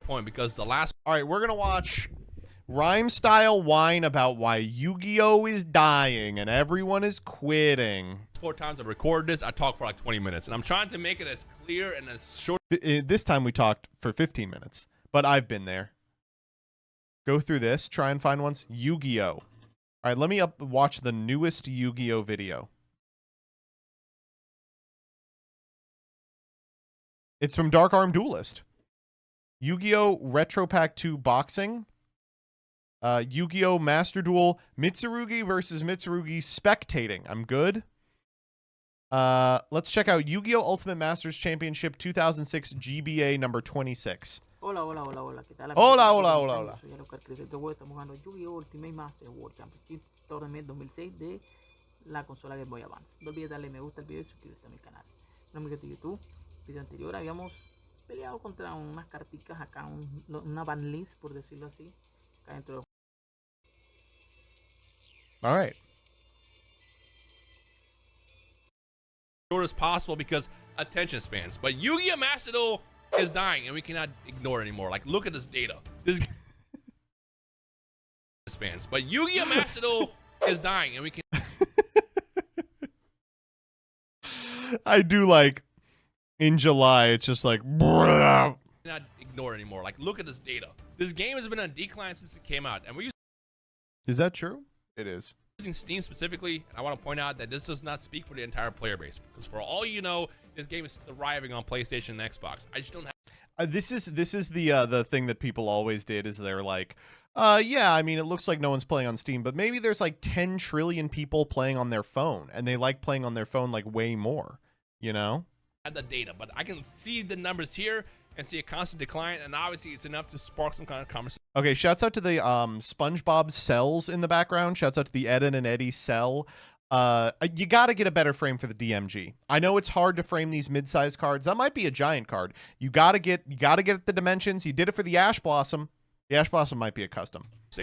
point because the last All right, we're going to watch Rhyme Style whine about why Yu-Gi-Oh! Is dying and everyone is quitting. 4 times I recorded this, I talked for like 20 minutes. And I'm trying to make it as clear and as short. This time we talked for 15 minutes, but I've been there. Go through this, try and find ones. Yu-Gi-Oh! All right, let me watch the newest Yu-Gi-Oh! Video. It's from Dark Arm Duelist. Yu-Gi-Oh! Retro Pack 2 Boxing. Yu-Gi-Oh! Master Duel. Mitsurugi versus Mitsurugi spectating. I'm good. Let's check out Yu-Gi-Oh! Ultimate Masters Championship 2006 GBA number 26. Hola, hola, hola, hola, ¿qué tal? Hola, hola, hola, hola. Soy Alocar Cricket de Estamos jugando Yu-Gi-Oh! Ultimate Master World Championship Tournament 2006 de la consola Game Boy Advance. No olvides darle me gusta al video y suscribirte a mi canal. No me de YouTube. Video anterior habíamos peleado contra unas carticas acá, una banlist, por decirlo así, acá dentro de... All right. Short as possible because attention spans. But Yu-Gi-Oh! Master Duel is dying and we cannot ignore it anymore. Like, look at this data. This spans. But Yu-Gi-Oh! Master Duel is dying and we can I do like in July, it's just like not ignore it anymore. Like, look at this data. This game has been on decline since it came out, and we're Is that true? It is. using Steam specifically, and I want to point out that this does not speak for the entire player base, because for all you know, this game is thriving on PlayStation and Xbox. I just don't have This is the thing that people always did is they're like, yeah, I mean, it looks like no one's playing on Steam, but maybe there's like 10 trillion people playing on their phone, and they like playing on their phone like way more, you know? the data, but I can see the numbers here and see a constant decline, and obviously it's enough to spark some kind of conversation. Okay, shouts out to the SpongeBob cells in the background. Shouts out to the Ed and Eddie cell. You got to get a better frame for the DMG. I know it's hard to frame these mid-sized cards. That might be a giant card. You got to get the dimensions. You did it for the Ash Blossom. The Ash Blossom might be a custom. So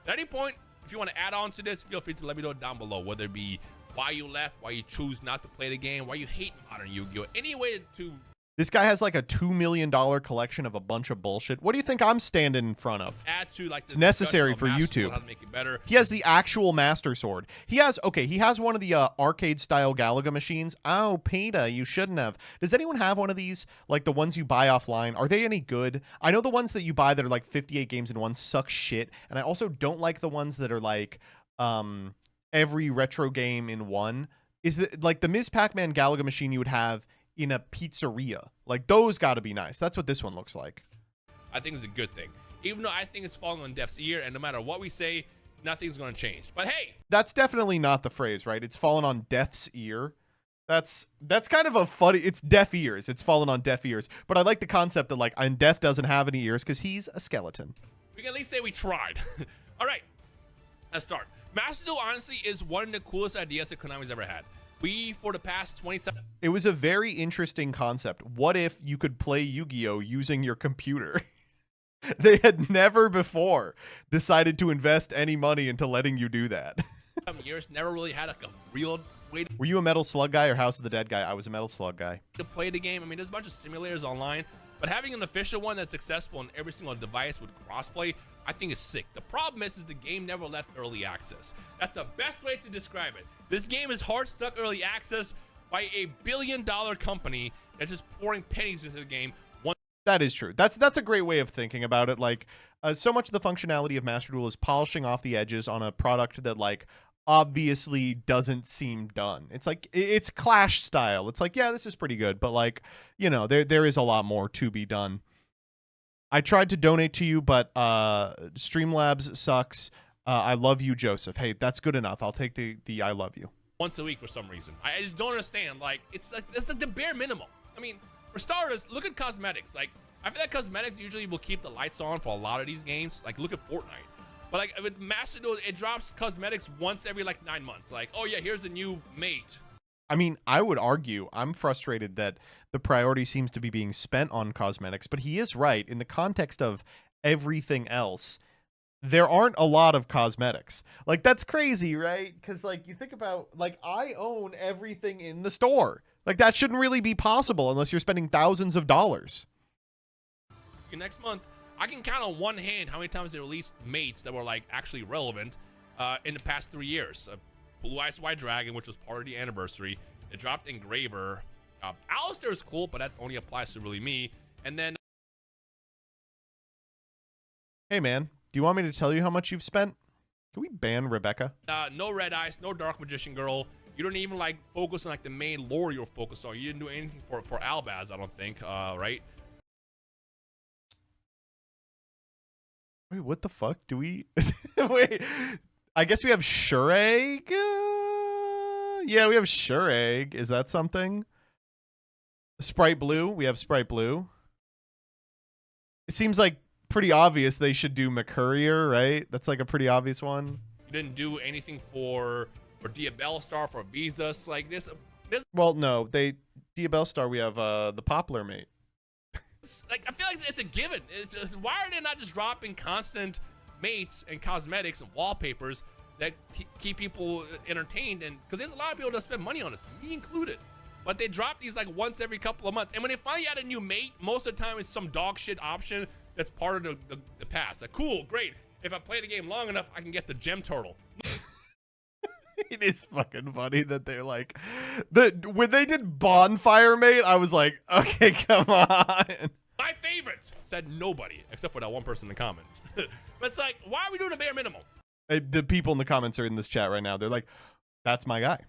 at any point, if you want to add on to this, feel free to let me know down below, whether it be why you left, why you choose not to play the game, why you hate modern Yu-Gi-Oh! Any way to... This guy has like a $2 million collection of a bunch of bullshit. What do you think I'm standing in front of? add to like the It's necessary discussion for of Master YouTube. Sword, how to make it better. He has the actual Master Sword. He has one of the arcade-style Galaga machines. Oh, PETA, you shouldn't have. Does anyone have one of these? Like the ones you buy offline? Are they any good? I know the ones that you buy that are like 58 games in one suck shit. And I also don't like the ones that are like every retro game in one. Is that like the Ms. Pac-Man Galaga machine you would have in a pizzeria? Like those got to be nice. That's what this one looks like. I think it's a good thing, even though I think it's falling on deaf's ear, and no matter what we say, nothing's going to change. But hey, That's definitely not the phrase, right? It's fallen on deaf's ear. That's kind of a funny... It's deaf ears. It's fallen on deaf ears. But I like the concept that, like, and Deaf doesn't have any ears because he's a skeleton. we can at least say we tried. All right, let's start. Master Duel, honestly, is one of the coolest ideas that Konami's ever had. We, for the past 27... It was a very interesting concept. What if you could play Yu-Gi-Oh! Using your computer? They had never before decided to invest any money into letting you do that. years, never really had like a real way Were you a Metal Slug guy or House of the Dead guy? I was a Metal Slug guy. to play the game. I mean, there's a bunch of simulators online, but having an official one that's accessible on every single device with crossplay, I think is sick. The problem is the game never left early access. That's the best way to describe it. This game is hard stuck early access by a billion-dollar company that's just pouring pennies into the game. That is true. That's a great way of thinking about it. Like, so much of the functionality of Master Duel is polishing off the edges on a product that, like, obviously doesn't seem done. It's like, it's Clash style. It's like, yeah, this is pretty good, but, like, you know, there is a lot more to be done. I tried to donate to you, but Streamlabs sucks. I love you, Joseph. Hey, that's good enough. I'll take the I love you. Once a week for some reason. I just don't understand. Like, it's like the bare minimum. I mean, for starters, look at cosmetics. Like, I feel like cosmetics usually will keep the lights on for a lot of these games. Like, look at Fortnite. But like with Master Duel, it drops cosmetics once every like 9 months. Like, oh yeah, here's a new mate. I mean, I would argue, I'm frustrated that the priority seems to be being spent on cosmetics, but he is right. In the context of everything else, there aren't a lot of cosmetics. Like, that's crazy, right? Because, like, you think about, like, I own everything in the store. Like, that shouldn't really be possible unless you're spending thousands of dollars. next month. I can count on one hand how many times they released mates that were like actually relevant in the past 3 years. Blue Eyes White Dragon, which was part of the anniversary. It dropped Engraver. Alistair is cool, but that only applies to really me. And then, Hey man, do you want me to tell you how much you've spent? Can we ban Rebecca? no Red Eyes, no Dark Magician Girl. You don't even like focus on like the main lore you're focused on. You didn't do anything for Albaz, I don't think. Right? Wait, what the fuck? Do we? Wait, I guess we have Shureg. Yeah, we have Shureg. Is that something? Sprite Blue. We have Sprite Blue. It seems like pretty obvious they should do McCourier, right? That's like a pretty obvious one. You didn't do anything for Diabellstar, for Visas, like this. Well, no, Diabellstar. We have the Poplar mate. Like, I feel like it's a given. It's just, why are they not just dropping constant mates and cosmetics and wallpapers that keep people entertained? And because there's a lot of people that spend money on this, me included. But they drop these like once every couple of months. And when they finally add a new mate, most of the time it's some dog shit option that's part of the past. Like, cool, great. If I play the game long enough, I can get the gem turtle. It is fucking funny that they're like, when they did Bonfire Mate, I was like, okay, come on. My favorite, said nobody, except for that one person in the comments. But it's like, why are we doing a bare minimum? The people in the comments are in this chat right now. They're like, that's my guy.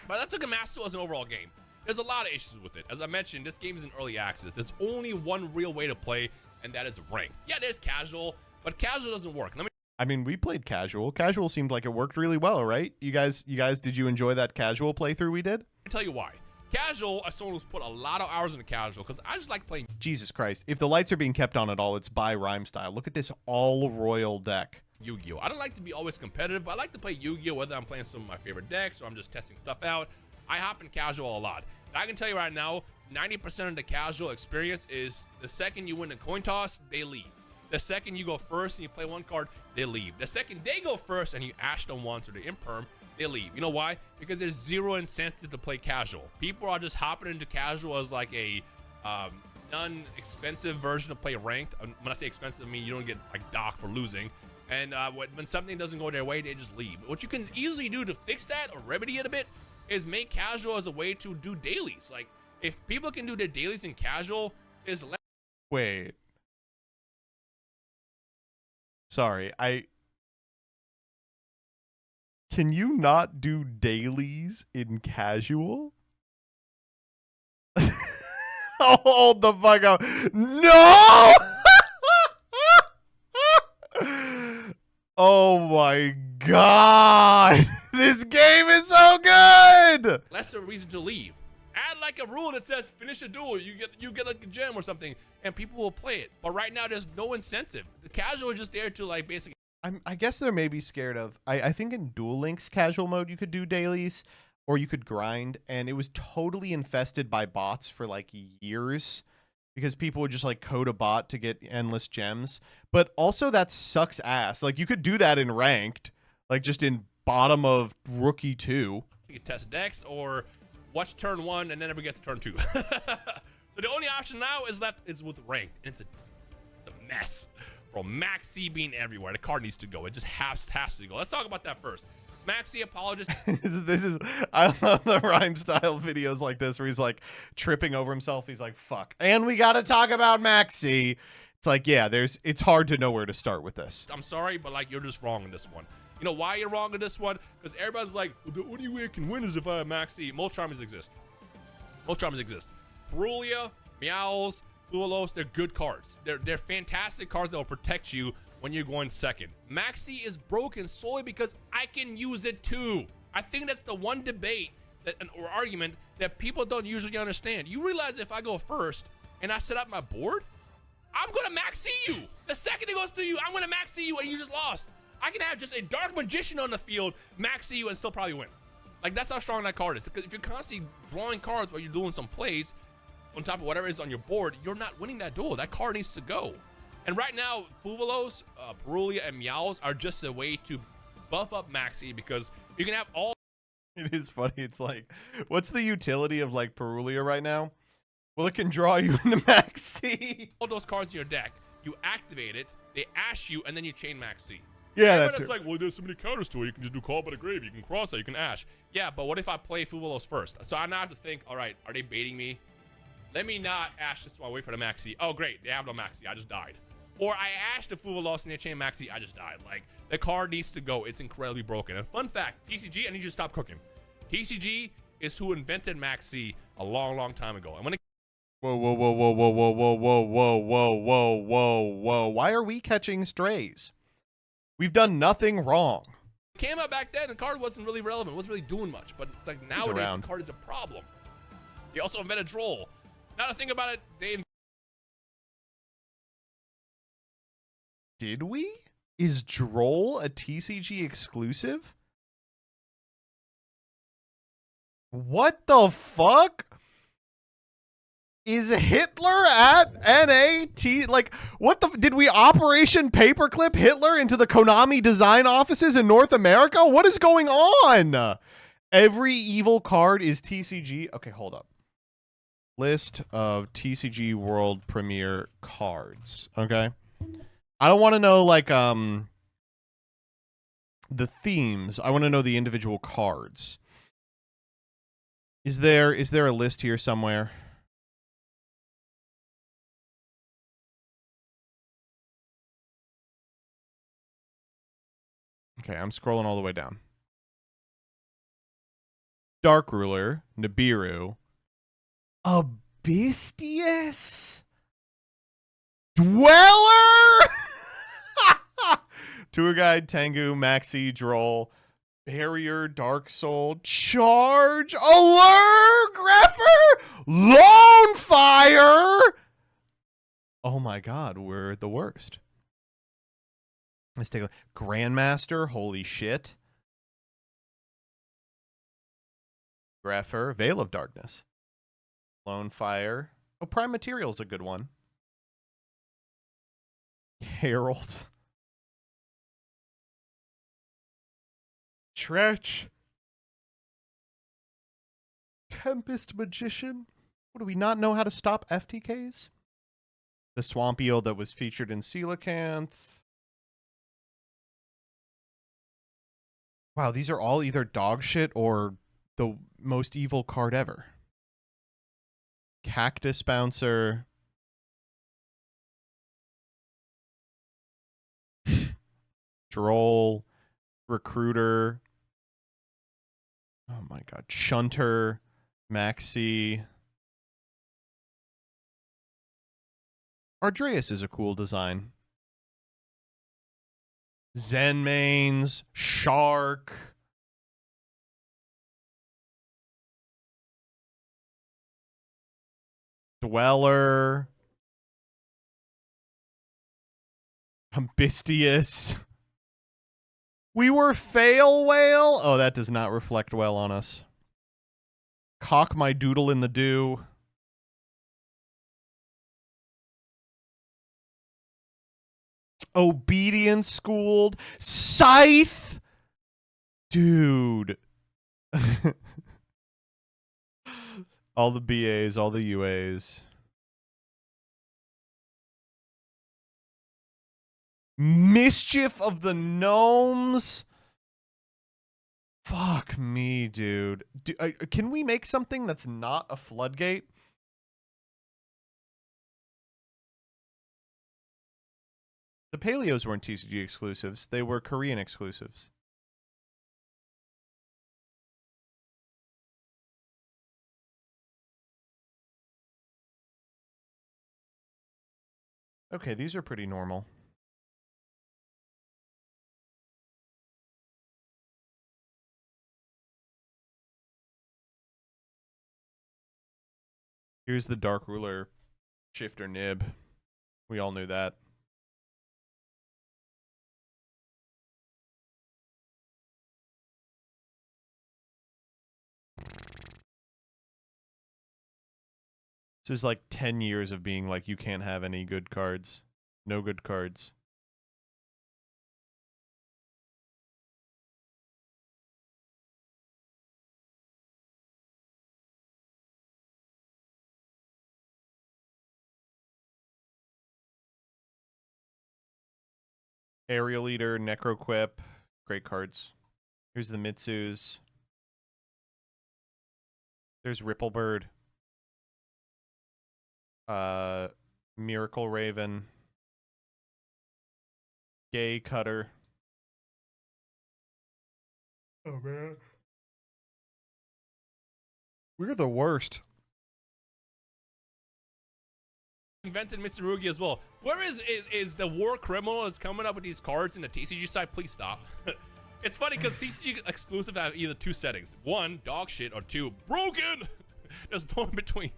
But that took a master as an overall game. There's a lot of issues with it. As I mentioned, this game is in early access. There's only one real way to play, and that is ranked. Yeah, there's casual, but casual doesn't work. I mean, we played casual. Casual seemed like it worked really well, right? You guys, did you enjoy that casual playthrough we did? I'll tell you why. Casual, as someone who's put a lot of hours into casual, because I just like playing. Jesus Christ. If the lights are being kept on at all, it's by Rhyme Style. Look at this all royal deck. Yu-Gi-Oh! I don't like to be always competitive, but I like to play Yu-Gi-Oh! Whether I'm playing some of my favorite decks or I'm just testing stuff out. I hop in casual a lot. And I can tell you right now, 90% of the casual experience is the second you win the coin toss, they leave. The second you go first and you play one card, they leave. The second they go first and you ash them once or the imperm, they leave. You know why? Because there's zero incentive to play casual. People are just hopping into casual as like a non-expensive version to play ranked. When I say expensive, I mean you don't get like docked for losing. And when something doesn't go their way, they just leave. What you can easily do to fix that or remedy it a bit is make casual as a way to do dailies. Like, if people can do their dailies in casual, is less. Wait. Sorry, Can you not do dailies in casual? Hold the fuck up. No! Oh my god. This game is so good. Less of a reason to leave. Add like a rule that says finish a duel, you get like a gem or something, and people will play it. But right now there's no incentive. The casual is just there to like basically. I guess they're maybe scared of. I think in Duel Links casual mode you could do dailies, or you could grind, and it was totally infested by bots for like years, because people would just like code a bot to get endless gems. But also that sucks ass. Like you could do that in ranked, like just in bottom of rookie 2. You could test decks or watch turn 1 and then never get to turn 2. So the only option now is left is with ranked. And it's a mess. Bro, Maxx C being everywhere. The card needs to go. It just has to go. Let's talk about that first. Maxx C apologist. I love the Rhyme Style videos like this where he's like tripping over himself. He's like, fuck. And we got to talk about Maxx C. It's like, yeah, it's hard to know where to start with this. I'm sorry, but like, you're just wrong in this one. You know why you're wrong in this one? Because everybody's like, well, the only way I can win is if I have Maxx C. Most charmers exist. Perulia, Meows, Flualos, they're good cards. They're fantastic cards that will protect you when you're going second. Maxx C is broken solely because I can use it too. I think that's the one debate or argument that people don't usually understand. You realize if I go first and I set up my board, I'm gonna Maxx C you. The second it goes to you, I'm gonna Maxx C you and you just lost. I can have just a Dark Magician on the field, Maxx C you, and still probably win. Like, that's how strong that card is. Because if you're constantly drawing cards while you're doing some plays on top of whatever is on your board, you're not winning that duel. That card needs to go. And right now, Fuvalos, Perulia, and Meows are just a way to buff up Maxx C because you can have all. It is funny. It's like, what's the utility of like Perulia right now? Well, it can draw you into Maxx C. All those cards in your deck, you activate it, they ash you, and then you chain Maxx C. Yeah, but that it's too. like, well, there's so many counters to it. You can just do Call by the Grave. You can cross it. You can ash. Yeah, but what if I play Fuvalos first? So I now have to think, all right, are they baiting me? Let me not ash this one. Wait for the Maxx C. Oh, great. They have no Maxx C. I just died. Or I ashed the Fuvalos and they chain Maxx C. I just died. Like, the card needs to go. It's incredibly broken. And fun fact, TCG, I need you to stop cooking. TCG is who invented Maxx C a long, long time ago. And when it Whoa, whoa, whoa, whoa, whoa, whoa, whoa, whoa, whoa, whoa, whoa, whoa, whoa. Why are we catching strays? We've done nothing wrong. came out back then, the card wasn't really relevant. It wasn't really doing much. But it's like nowadays, the card is a problem. They also invented Droll. Now to think about it, they Did we? Is Droll a TCG exclusive? What the fuck? Is Hitler at NAT? Like, what the? Did we Operation Paperclip Hitler into the Konami design offices in North America? What is going on? Every evil card is TCG. Okay, hold up. List of TCG World Premiere cards. Okay. I don't want to know, like, the themes. I want to know the individual cards. Is there a list here somewhere? Okay, I'm scrolling all the way down. Dark Ruler, Nibiru, Abystius, Dweller, Tour Guide, Tengu, Maxx C, Droll, Barrier, Dark Soul, Charge, Allure, Greffer, Lone Fire. Oh my god, we're the worst. Let's take a look. Grandmaster, holy shit. Greffer, Veil of Darkness. Lone Fire. Oh, Prime Material's a good one. Herald. Tretch. Tempest Magician. What, do we not know how to stop FTKs? The Swampio that was featured in Coelacanth. Wow, these are all either dog shit or the most evil card ever. Cactus Bouncer. Droll. Recruiter. Oh my god. Shunter. Maxx C. Ardreus is a cool design. Zen Mains. Shark. Dweller. Abystius. We were Fail Whale. Oh, that does not reflect well on us. Cock my doodle in the dew. Obedience Schooled. Scythe. Dude. All the BAs, all the UAs. Mischief of the Gnomes. Fuck me, dude. Can we make something that's not a floodgate? The Paleos weren't TCG exclusives. They were Korean exclusives. Okay, these are pretty normal. Here's the Dark Ruler Shifter Nib. We all knew that. This is like 10 years of being like, you can't have any good cards. No good cards. Aerial Leader, Necroquip, great cards. Here's the Mitsus. There's Ripplebird. Miracle Raven. Gay Cutter. Oh man. We're the worst. Invented Mitsurugi as well. Where is the war criminal that's coming up with these cards in the TCG side? Please stop. It's funny because TCG exclusive have either two settings. One, dog shit, or two, broken. There's no in between.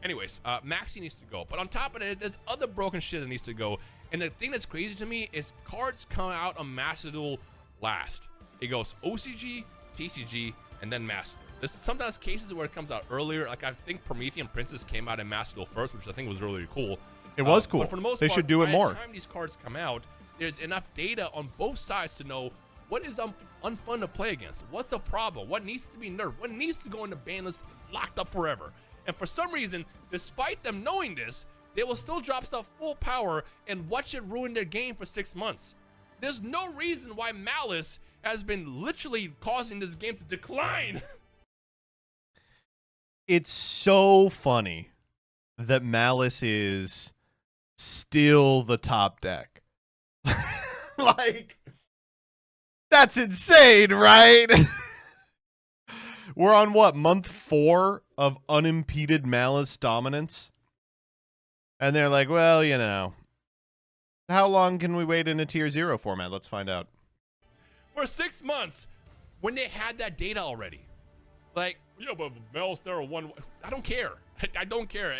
Anyways, Maxx C needs to go. But on top of it, there's other broken shit that needs to go. And the thing that's crazy to me is cards come out on Master Duel last. It goes OCG, TCG, and then Master. There's sometimes cases where it comes out earlier. Like I think Promethean Princess came out in Master Duel first, which I think was really cool. It was cool. But for the most they part, should do it more. By the time these cards come out, there's enough data on both sides to know what is unfun to play against. What's the problem? What needs to be nerfed? What needs to go in the ban list locked up forever? And for some reason, despite them knowing this, they will still drop stuff full power and watch it ruin their game for 6 months. There's no reason why Malice has been literally causing this game to decline. It's so funny that Malice is still the top deck. Like, that's insane, right? We're on what, month 4 of unimpeded Malice dominance? And they're like, well, you know, how long can we wait in a tier 0 format? Let's find out. For 6 months, when they had that data already. Like, yeah, but Malice there are one. I don't care. I don't care.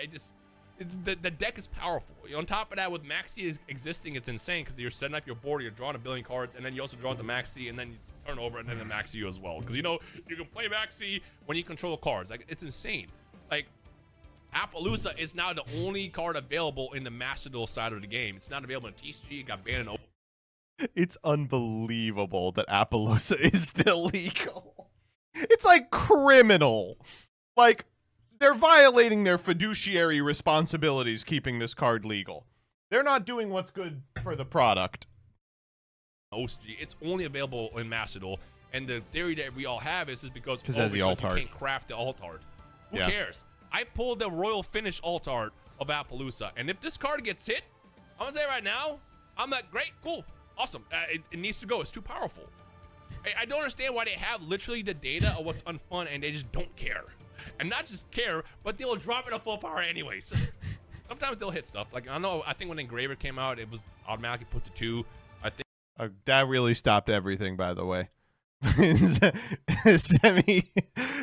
The deck is powerful. On top of that, with Maxx C existing, it's insane because you're setting up your board, you're drawing a billion cards, and then you also draw the Maxx C, and then you turn over, and then the Maxx C as well. Because you know you can play Maxx C when you control the cards. Like it's insane. Like Appaloosa is now the only card available in the Master Duel side of the game. It's not available in TCG. It got banned in Open. It's unbelievable that Appaloosa is still legal. It's like criminal. Like, they're violating their fiduciary responsibilities keeping this card legal. They're not doing what's good for the product. OCG, it's only available in Master Duel. And the theory that we all have is because it has the alt art. You can't craft the alt art. Who Yeah. cares? I pulled the Royal Finish alt art of Appaloosa. And if this card gets hit, I'm going to say right now, I'm like, great, cool, awesome. It needs to go. It's too powerful. I don't understand why they have literally the data of what's unfun and they just don't care. And not just care, but they will drop it at full power anyways. Sometimes they'll hit stuff. Like, I think when Engraver came out, it was automatically put to 2. I think that really stopped everything, by the way.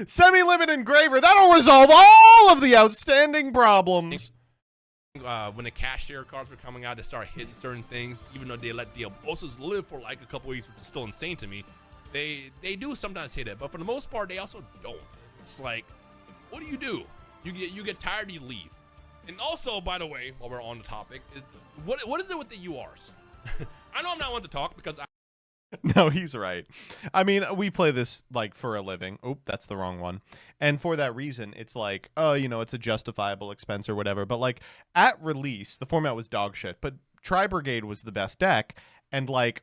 Semi-limit engraver. That'll resolve all of the outstanding problems. When the cashier cards were coming out, they started hitting certain things, even though they let Diablosos live for like a couple weeks, which is still insane to me. They do sometimes hit it, but for the most part, they also don't. It's like, what do? You get tired, you leave. And also, by the way, while we're on the topic, what is it with the URs? I know I'm not one to talk because No, he's right. I mean, we play this like for a living. Oop, that's the wrong one. And for that reason, it's like, oh, you know, it's a justifiable expense or whatever. But like at release, the format was dog shit. But Tri Brigade was the best deck, and like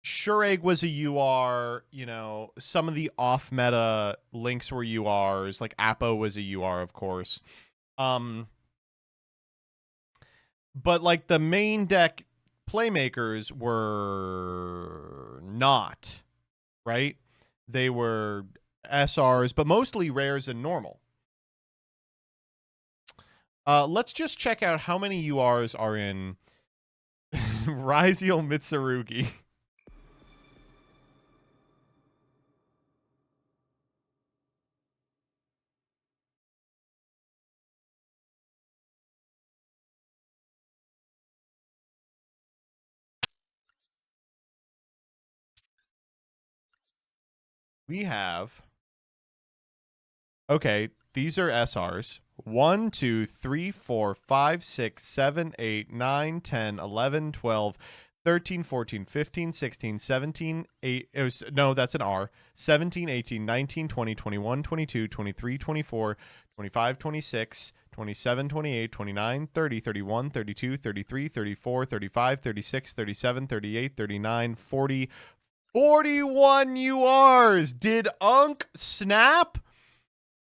Shureg was a UR. You know, some of the off meta links were URs. Like Appo was a UR, of course. But like the main deck playmakers were not, right? They were SRs, but mostly rares and normal. Let's just check out how many URs are in Ryziel Mitsurugi. We have, okay, these are SRs. 1, 2, 3, 4, 5, 6, 7, 8, 9, 10, 11, 12, 13, 14, 15, 16, 17, 8. No, that's an R. 17, 18, 19, 20, 21, 22, 23, 24, 25, 26, 27, 28, 29, 30, 31, 32, 33, 34, 35, 36, 37, 38, 39, 40, 41 URs. Did Unk snap?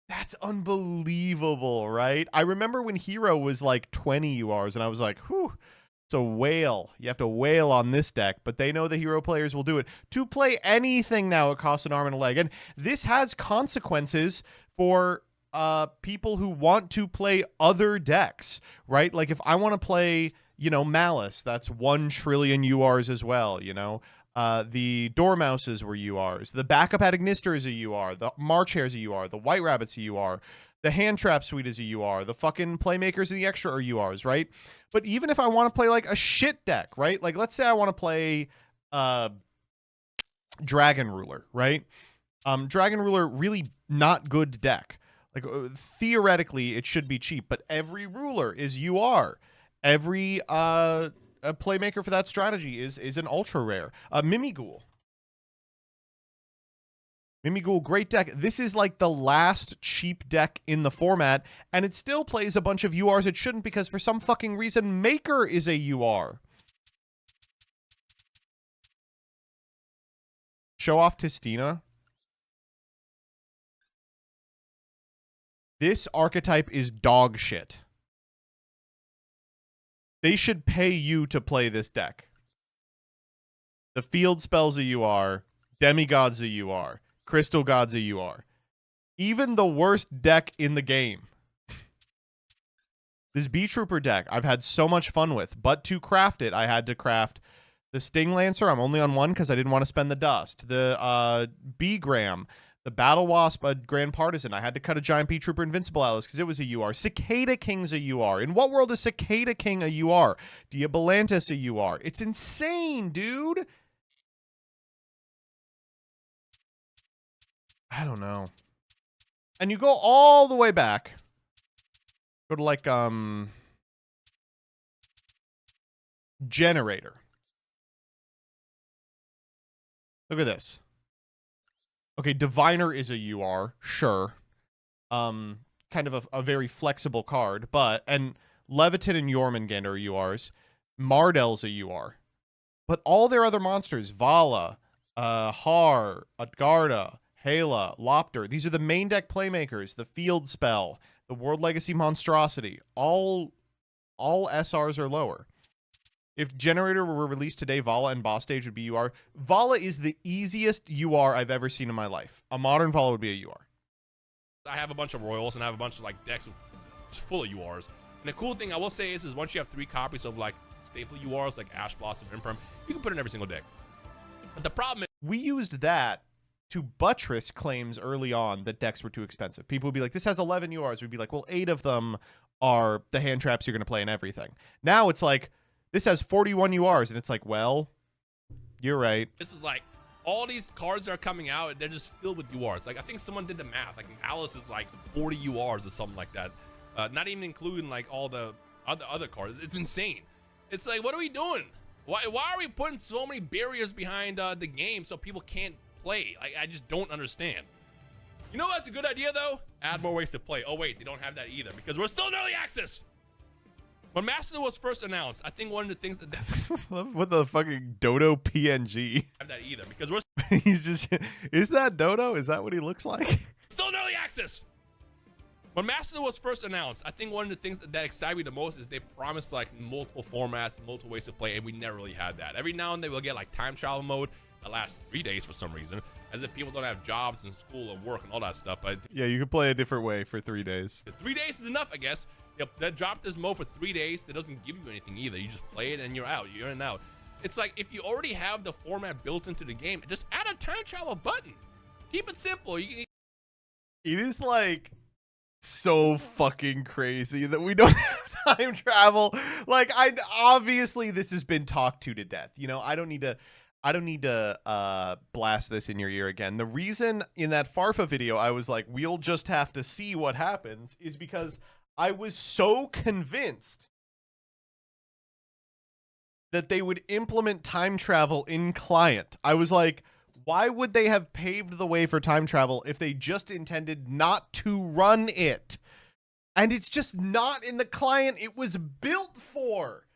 That's unbelievable, right? I remember when Hero was like 20 URs, and I was like, whew, it's a whale. You have to wail on this deck, but they know the Hero players will do it. To play anything now, it costs an arm and a leg. And this has consequences for people who want to play other decks, right? Like if I want to play, Malice, that's 1 trillion URs as well, the Dormouses were URs. The backup at Ignister is a UR. The March Hare is a UR. The White Rabbit's a UR. The Hand Trap Suite is a UR. The fucking Playmakers and the Extra are URs, right? But even if I want to play like a shit deck, right? Like let's say I want to play Dragon Ruler, right? Dragon Ruler, really not good deck. Like theoretically, it should be cheap, but every ruler is UR. Every a playmaker for that strategy is an ultra rare. Mimighoul. Mimighoul, great deck. This is like the last cheap deck in the format, and it still plays a bunch of URs it shouldn't because for some fucking reason, Maker is a UR. Show off Tistina. This archetype is dog shit. They should pay you to play this deck. The field spell's a UR. Demigod's a UR. Crystal God's a UR. Even the worst deck in the game. This B-Trooper deck I've had so much fun with, but to craft it, I had to craft the Sting Lancer. I'm only on one because I didn't want to spend the dust. The B-Gram. The Battle Wasp, a Grand Partisan. I had to cut a Giant P-Trooper Invincible Alice because it was a UR. Cicada King's a UR. In what world is Cicada King a UR? Diabolantis a UR. It's insane, dude. I don't know. And you go all the way back. Go to like, Generator. Look at this. Okay, Diviner is a UR, sure. Kind of a very flexible card, and Leviton and Jormungand are URs. Mardell's a UR. But all their other monsters, Vala, Har, Utgarda, Hala, Lopter, these are the main deck playmakers, the Field Spell, the World Legacy Monstrosity, all SRs are lower. If Generator were released today, Vala and Boss Stage would be UR. Vala is the easiest UR I've ever seen in my life. A modern Vala would be a UR. I have a bunch of Royals and I have a bunch of like decks full of URs. And the cool thing I will say is once you have 3 copies of like staple URs like Ash Blossom and Imperm, you can put it in every single deck. But the problem is we used that to buttress claims early on that decks were too expensive. People would be like, this has 11 URs. We'd be like, well, 8 of them are the hand traps you're going to play in everything. Now it's like, this has 41 URs, and it's like, well, you're right. This is like, all these cards that are coming out, they're just filled with URs. Like, I think someone did the math. Like, Alice is like 40 URs or something like that. Not even including, like, all the other cards. It's insane. It's like, what are we doing? Why are we putting so many barriers behind the game so people can't play? Like, I just don't understand. You know what's a good idea, though? Add more ways to play. Oh, wait, they don't have that either because we're still in early access. When Master was first announced, I think one of the things that what the fucking Dodo PNG? Have that either because we're he's just is that Dodo? Is that what he looks like? Still in early access. When Master was first announced, I think one of the things that excited me the most is they promised like multiple formats, multiple ways to play, and we never really had that. Every now and then we'll get like time travel mode that lasts 3 days for some reason, as if people don't have jobs and school and work and all that stuff. But yeah, you can play a different way for 3 days. 3 days is enough, I guess. Yep, that dropped this mode for 3 days. That doesn't give you anything either. You just play it and you're out. You're in and out. It's like if you already have the format built into the game, just add a time travel button. Keep it simple. It is like so fucking crazy that we don't have time travel. Like, obviously this has been talked to death. You know, I don't need to blast this in your ear again. The reason in that Farfa video I was like, we'll just have to see what happens, is because I was so convinced that they would implement time travel in client. I was like, why would they have paved the way for time travel if they just intended not to run it? And it's just not in the client it was built for.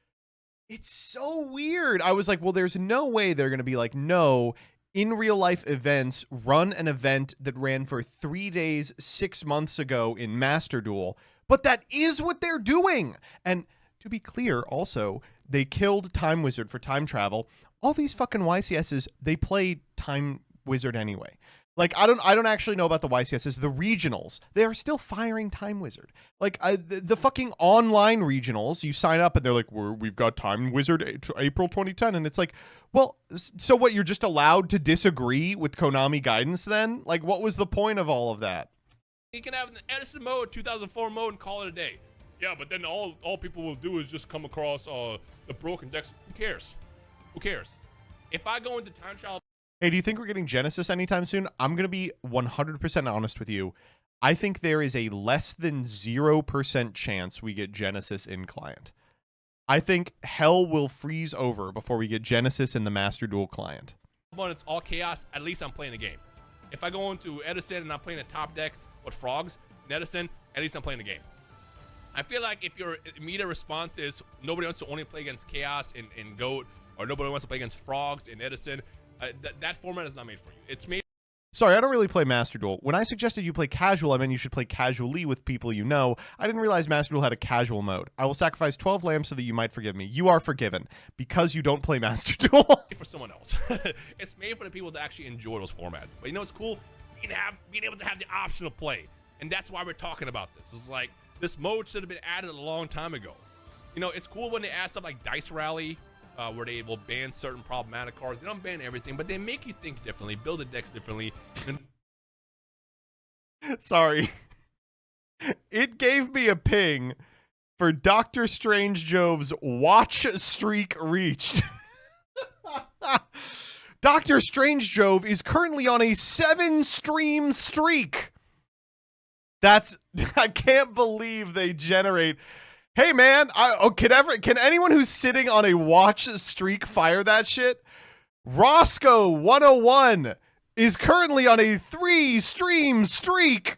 It's so weird. I was like, well, there's no way they're going to be like, no, in real life events, run an event that ran for 3 days 6 months ago in Master Duel. But that is what they're doing. And to be clear, also, they killed Time Wizard for time travel. All these fucking YCSs, they play Time Wizard anyway. Like, I don't actually know about the YCSs. The regionals, they are still firing Time Wizard. Like, the fucking online regionals, you sign up and they're like, we've got Time Wizard to April 2010. And it's like, well, so what, you're just allowed to disagree with Konami guidance then? Like, what was the point of all of that? You can have an Edison mode, 2004 mode, and call it a day. Yeah, but then all people will do is just come across the broken decks. Who cares? Who cares? If I go into time travel... Hey, do you think we're getting Genesis anytime soon? I'm going to be 100% honest with you. I think there is a less than 0% chance we get Genesis in client. I think hell will freeze over before we get Genesis in the Master Duel client. When it's all chaos, at least I'm playing a game. If I go into Edison and I'm playing a top deck with Frogs and Edison, at least I'm playing the game. I feel like if your immediate response is nobody wants to only play against Chaos in GOAT, or nobody wants to play against Frogs in Edison, that format is not made for you. It's made... Sorry, I don't really play Master Duel. When I suggested you play casual, I meant you should play casually with people you know. I didn't realize Master Duel had a casual mode. I will sacrifice 12 lambs so that you might forgive me. You are forgiven because you don't play Master Duel. for someone else. It's made for the people that actually enjoy those formats. But you know what's cool? Being able to have the option to play. And that's why we're talking about this. It's like, this mode should have been added a long time ago. You know, it's cool when they add stuff like Dice Rally, where they will ban certain problematic cards. They don't ban everything, but they make you think differently, build the decks differently. And sorry. It gave me a ping for Dr. Strange Jove's watch streak reached. Dr. Strange Jove is currently on a 7-stream streak. That's, I can't believe they generate. Hey man, can anyone who's sitting on a watch streak fire that shit? Roscoe 101 is currently on a 3-stream streak.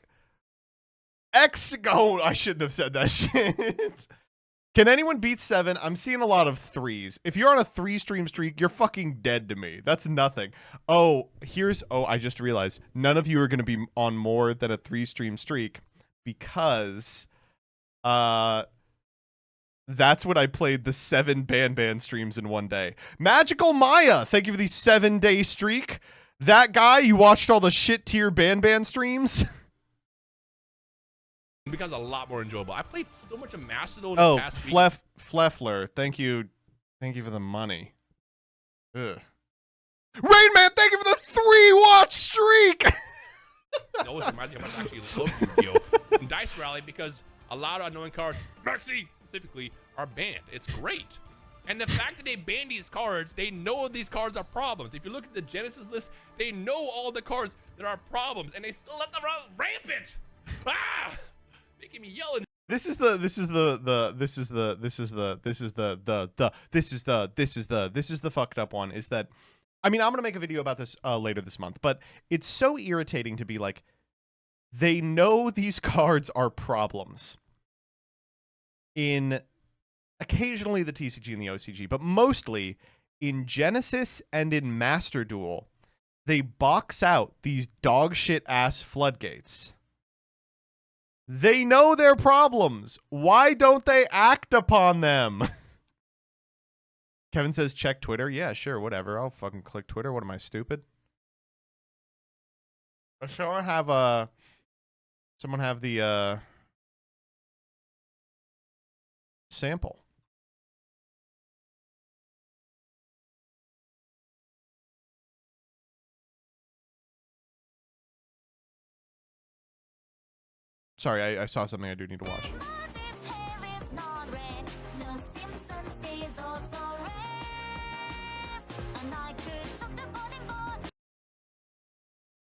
Oh, I shouldn't have said that shit. Can anyone beat 7? I'm seeing a lot of 3s. If you're on a 3-stream streak, you're fucking dead to me. That's nothing. Oh, I just realized none of you are going to be on more than a 3-stream streak because that's when I played the 7 Ban streams in one day. Magical Maya, thank you for the 7-day streak. That guy, you watched all the shit tier Ban streams? it becomes a lot more enjoyable. I played so much of Mastodon in the past week. Fleffler, thank you for the money. Ugh. Rain Man, thank you for the 3-watch streak. It always reminds me how much I actually love Yu-Gi-Oh! And Dice Rally, because a lot of annoying cards, Maxx C specifically, are banned. It's great. And the fact that they ban these cards, they know these cards are problems. If you look at the Genesis list, they know all the cards that are problems, and they still let them run rampant. Ah! Making me yell. This is the fucked up one, is that, I mean, I'm going to make a video about this later this month, but it's so irritating to be like, they know these cards are problems in occasionally the TCG and the OCG, but mostly in Genesis and in Master Duel, they box out these dog shit ass floodgates. They know their problems. Why don't they act upon them? Kevin says, check Twitter. Yeah, sure, whatever. I'll fucking click Twitter. What am I, stupid? Someone have the sample. Sorry, I saw something I do need to watch.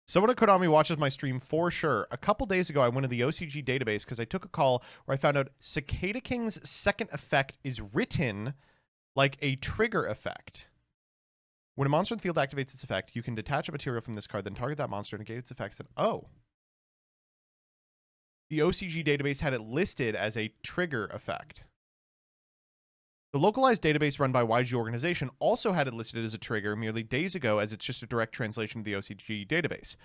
Someone at Konami watches my stream for sure. A couple days ago, I went to the OCG database because I took a call where I found out Cicada King's second effect is written like a trigger effect. When a monster in the field activates its effect, you can detach a material from this card, then target that monster and negate its effects. And oh. The OCG database had it listed as a trigger effect. The localized database run by YG organization also had it listed as a trigger merely days ago, as it's just a direct translation of the OCG database.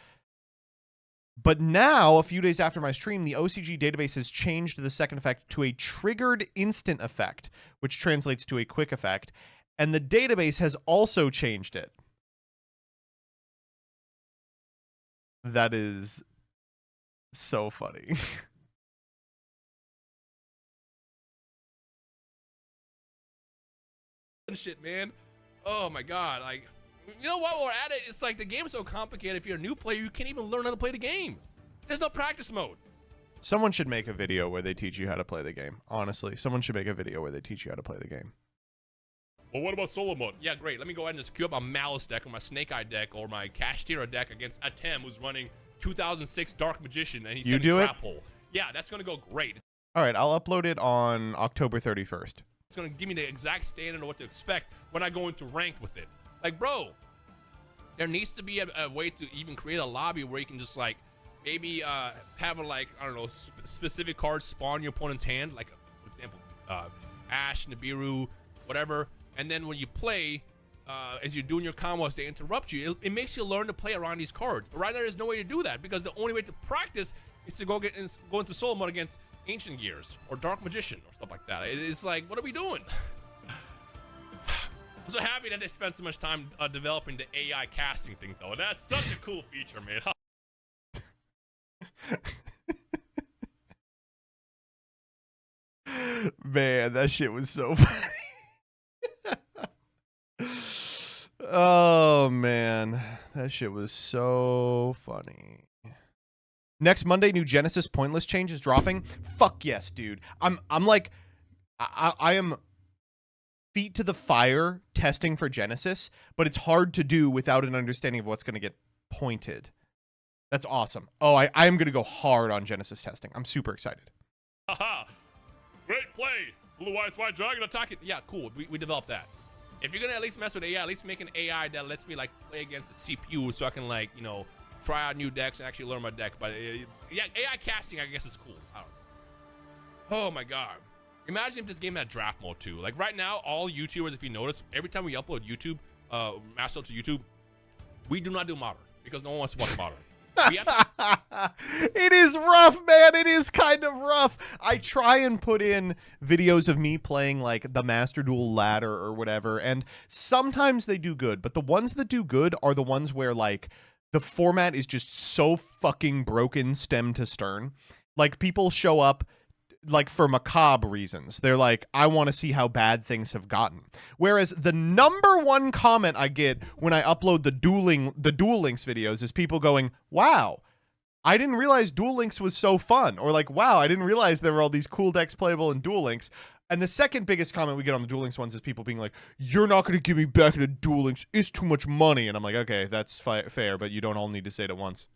But now, a few days after my stream, the OCG database has changed the second effect to a triggered instant effect, which translates to a quick effect, and the database has also changed it. That is so funny. Shit, man. Oh my god, like, you know what, we're at it, it's like the game's so complicated. If you're a new player, you can't even learn how to play the game. There's no practice mode. Someone should make a video where they teach you how to play the game. Honestly, someone should make a video where they teach you how to play the game. Well, what about solo mode? Yeah, great. Let me go ahead and just queue up my Malice deck or my Snake Eye deck or my Kashtira deck against Atem, who's running 2006 Dark Magician, and he's sending Trap Hole. Yeah, that's gonna go great. All right, I'll upload it on October 31st. It's gonna give me the exact standard of what to expect when I go into ranked with it. Like, bro, there needs to be a way to even create a lobby where you can just like maybe have a, like, I don't know, specific cards spawn your opponent's hand, like for example Ash, Nibiru, whatever, and then when you play as you're doing your combos, they interrupt you. It makes you learn to play around these cards. But right now, there's no way to do that because the only way to practice is to go into solo mode against Ancient Gears or Dark Magician or stuff like that. It's like, what are we doing? I'm so happy that they spent so much time developing the AI casting thing, though. That's such a cool feature, man. Man, that shit was so funny. Oh man, that shit was so funny. Next Monday, new Genesis pointless change is dropping. Fuck yes, dude. I'm like, I am feet to the fire testing for Genesis, but it's hard to do without an understanding of what's going to get pointed. That's awesome. Oh, I am going to go hard on Genesis testing. I'm super excited. Haha, great play. Blue Eyes White Dragon attacking. Yeah, cool. We developed that. If you're gonna at least mess with AI, at least make an AI that lets me like play against the CPU, so I can, like, you know, try out new decks and actually learn my deck. But yeah, AI casting, I guess, is cool. I don't know. Oh my god. Imagine if this game had draft mode too. Like right now, all YouTubers, if you notice, every time we upload YouTube, Master to YouTube, we do not do modern because no one wants to watch modern. It is rough, man. It is kind of rough. I try and put in videos of me playing like the Master Duel ladder or whatever, and sometimes they do good, but the ones that do good are the ones where like the format is just so fucking broken stem to stern. Like people show up like for macabre reasons. They're like, I want to see how bad things have gotten. Whereas the number one comment I get when I upload the Duel Links videos is people going, wow, I didn't realize Duel Links was so fun. Or like, wow, I didn't realize there were all these cool decks playable in Duel Links. And the second biggest comment we get on the Duel Links ones is people being like, you're not going to give me back into Duel Links. It's too much money. And I'm like, okay, that's fair, but you don't all need to say it at once.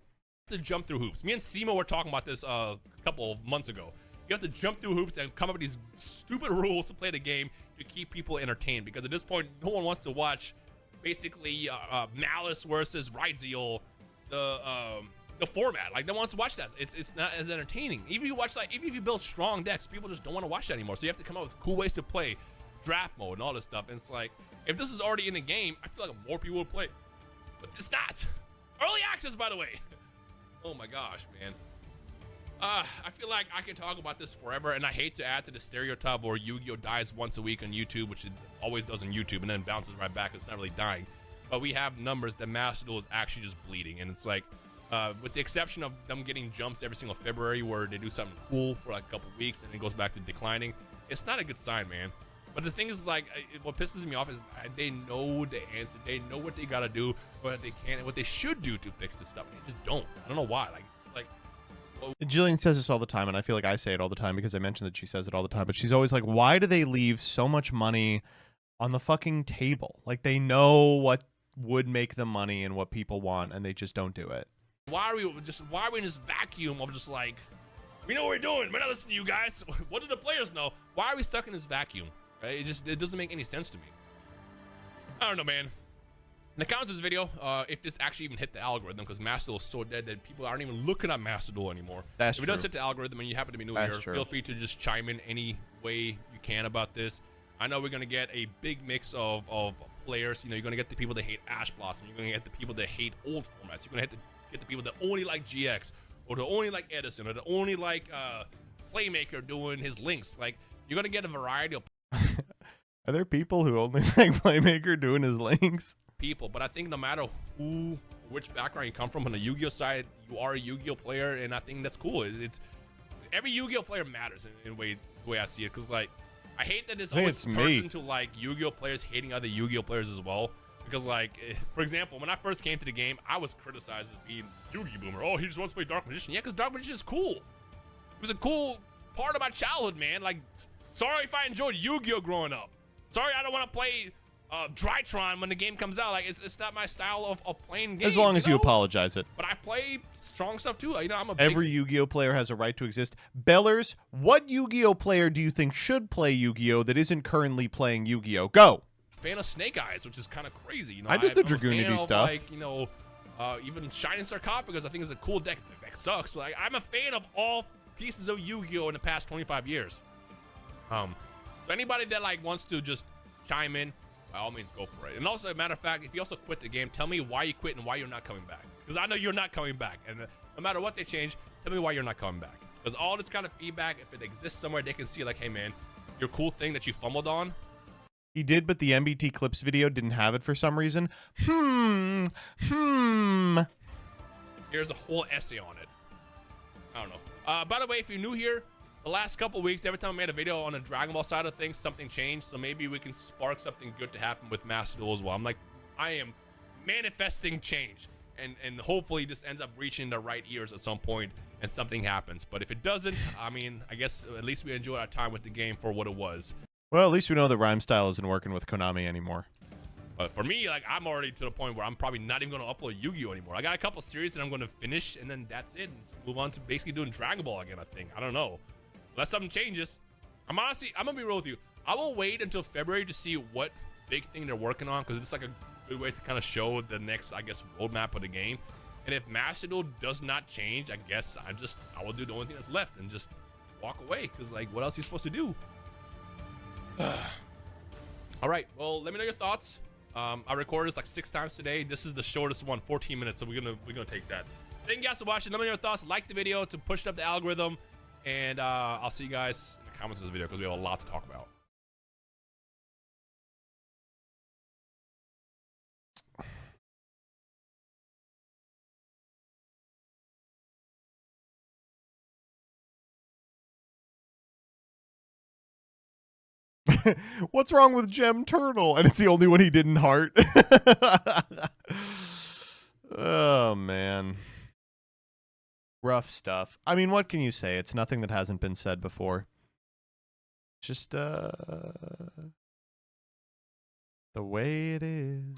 To jump through hoops. Me and Simo were talking about this a couple of months ago. You have to jump through hoops and come up with these stupid rules to play the game to keep people entertained. Because at this point, no one wants to watch basically Malice versus Ryzeal, the format. Like, no one wants to watch that. It's not as entertaining. Even if you watch, like, even if you build strong decks, people just don't want to watch that anymore. So you have to come up with cool ways to play draft mode and all this stuff. And it's like, if this is already in the game, I feel like more people would play. But it's not. Early access, by the way. Oh my gosh, man. I feel like I can talk about this forever, and I hate to add to the stereotype where Yu-Gi-Oh dies once a week on YouTube, which it always does on YouTube, and then bounces right back. It's not really dying. But we have numbers that Master Duel is actually just bleeding, and it's like, with the exception of them getting jumps every single February where they do something cool for like a couple weeks and it goes back to declining, it's not a good sign, man. But the thing is, like, what pisses me off is they know the answer. They know what they gotta do, what they can, and what they should do to fix this stuff. And they just don't. I don't know why. Like, it's like, whoa. Jillian says this all the time, and I feel like I say it all the time because I mentioned that she says it all the time. But she's always like, why do they leave so much money on the fucking table? Like, they know what would make them money and what people want, and they just don't do it. Why are we in this vacuum of just like, we know what we're doing. We're not listening to you guys. What do the players know? Why are we stuck in this vacuum? Right? It doesn't make any sense to me. I don't know, man. the comments of this video, if this actually even hit the algorithm, because Maxx Duel is so dead that people aren't even looking at Maxx Duel anymore. That's if it true. does hit the algorithm and you happen to be new That's here, true. feel free to just chime in any way you can about this. I know we're gonna get a big mix of players. You know, you're gonna get the people that hate Ash Blossom. You're gonna get the people that hate old formats. You're gonna get the people that only like GX, or that only like Edison, or that only like Playmaker doing his links. Like, you're gonna get a variety of Are there people who only like Playmaker doing his links? people, but I think no matter which background you come from on the Yu-Gi-Oh side, you are a Yu-Gi-Oh player, and I think that's cool. It's every Yu-Gi-Oh player matters in the way I see it, because like I hate that this always turns into like Yu-Gi-Oh players hating other Yu-Gi-Oh players as well, because like for example, when I first came to the game, I was criticized as being Yu-Gi boomer. Oh, he just wants to play Dark Magician. Yeah, because Dark Magician is cool. It was a cool part of my childhood, man. Like, sorry if I enjoyed Yu-Gi-Oh growing up. Sorry I don't want to play Drytron when the game comes out. Like, it's not my style of playing games. As long as you know? apologize it. But I play strong stuff too. You know, I'm a Every Yu-Gi-Oh player has a right to exist. Bellers, what Yu-Gi-Oh player do you think should play Yu-Gi-Oh that isn't currently playing Yu-Gi-Oh? Go. fan of Snake Eyes, which is kind of crazy. You know, I did the I'm a fan Dragoonity of, stuff. like, you know, even Shining Sarcophagus, I think is a cool deck. The deck sucks, but like, I'm a fan of all pieces of Yu-Gi-Oh in the past 25 years. So anybody that like wants to just chime in, by all means, go for it. And also, a matter of fact, if you also quit the game, tell me why you quit and why you're not coming back. Because I know you're not coming back. And no matter what they change, tell me why you're not coming back. Because all this kind of feedback, if it exists somewhere, they can see like, hey man, your cool thing that you fumbled on. He did, but the MBT clips video didn't have it for some reason. Here's a whole essay on it. I don't know. By the way, if you're new here, the last couple weeks, every time I made a video on the Dragon Ball side of things, something changed. So maybe we can spark something good to happen with Maxx Duel as well. I am manifesting change. And hopefully this ends up reaching the right ears at some point and something happens. But if it doesn't, I mean, I guess at least we enjoyed our time with the game for what it was. Well, at least we know the rhyme style isn't working with Konami anymore. But for me, like, I'm already to the point where I'm probably not even going to upload Yu-Gi-Oh anymore. I got a couple series that I'm going to finish, and then that's it. And move on to basically doing Dragon Ball again, I think. I don't know. Unless something changes. I'm going to be real with you. I will wait until February to see what big thing they're working on, because it's like a good way to kind of show the next, I guess, roadmap of the game. And if Maxx Duel does not change, I guess I will do the only thing that's left and just walk away, because, like, what else are you supposed to do? All right, well, let me know your thoughts. I recorded this like 6 times today. This is the shortest one, 14 minutes, so we're gonna take that. Thank you guys for watching. Let me know your thoughts. Like the video to push up the algorithm, and I'll see you guys in the comments of this video, because we have a lot to talk about. What's wrong with Gem Turtle? And it's the only one he didn't heart. Oh, man. Rough stuff. I mean, what can you say? It's nothing that hasn't been said before. Just, the way it is.